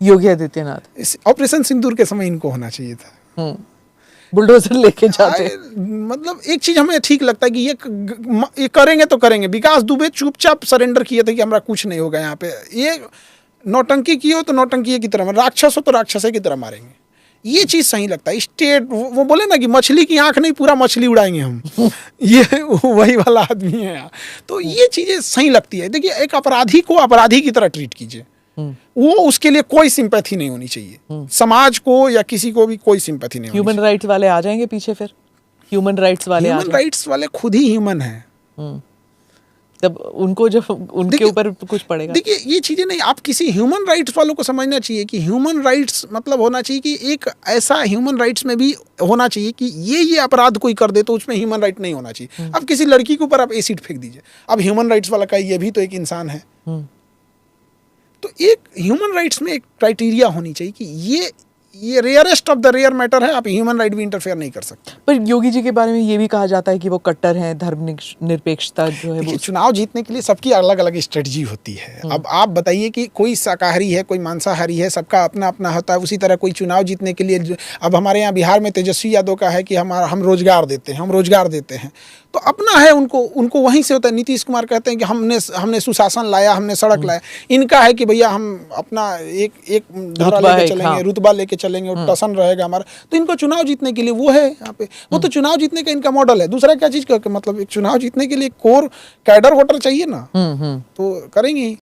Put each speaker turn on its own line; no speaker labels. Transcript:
Yogi Adityanath
operation सिंदूर के समय इनको होना चाहिए था।
बुलडोजर लेके जाते।
मतलब एक चीज हमें ठीक लगता है कि ये करेंगे तो करेंगे। विकास दुबे चुपचाप सरेंडर किए थे कि हमारा कुछ नहीं होगा यहाँ पे। ये नौटंकी की हो तो नौटंकी की तरह, राक्षस हो तो राक्षस की तरह मारेंगे। ये चीज सही लगता है। स्टेट वो बोले ना कि मछली की आंख नहीं, पूरा मछली उड़ाएंगे हम। ये वही वाला आदमी है यहाँ। तो ये चीजें सही लगती है। देखिए, एक अपराधी को अपराधी की तरह ट्रीट कीजिए, वो उसके लिए कोई सिंपैथी नहीं होनी चाहिए। समाज को या किसी को भी कोई सिंपैथी नहीं होनी चाहिए।
ह्यूमन राइट्स वाले आ जाएंगे पीछे फिर, ह्यूमन राइट्स वाले
ह्यूमन राइट्स वाले खुद ही ह्यूमन है।
तब उनको जब उनके ऊपर कुछ पड़ेगा।
देखिए, ये चीजें नहीं, आप किसी ह्यूमन राइट्स वालों को समझना चाहिए कि ह्यूमन राइट्स मतलब होना चाहिए कि एक ऐसा ह्यूमन राइट्स में भी होना चाहिए कि ये अपराध कोई कर दे तो उसमें ह्यूमन राइट नहीं होना चाहिए। अब किसी लड़की के ऊपर आप एसिड फेंक दीजिए, अब ह्यूमन राइट्स वाला का ये भी तो एक इंसान है। तो एक ह्यूमन राइट्स में एक क्राइटेरिया होनी चाहिए कि ये rarest of the rare matter है, आप ह्यूमन राइट भी इंटरफेयर नहीं कर सकते।
पर योगी जी के बारे में ये भी कहा जाता है कि वो कट्टर हैं, धर्मनिरपेक्षता जो है वो।
चुनाव जीतने के लिए सबकी अलग अलग स्ट्रेटजी होती है। अब आप बताइए कि कोई शाकाहारी है, कोई मांसाहारी है, सबका अपना अपना होता है। उसी तरह कोई चुनाव जीतने के लिए अब हमारे यहाँ बिहार में तेजस्वी यादव का है कि हम रोजगार देते हैं, तो अपना है, उनको वहीं से होता है। नीतीश कुमार कहते हैं कि हमने सुशासन लाया, हमने सड़क लाया। इनका है कि भैया हम अपना एक धारा लेके चलेंगे, रुतबा लेके चलेंगे, और टसन रहेगा हमारा। तो इनको चुनाव जीतने के लिए वो है यहाँ पे, वो तो चुनाव जीतने का इनका मॉडल है। दूसरा क्या चीज का मतलब, एक चुनाव जीतने के लिए कोर कैडर वोटर चाहिए ना, तो करेंगे ही।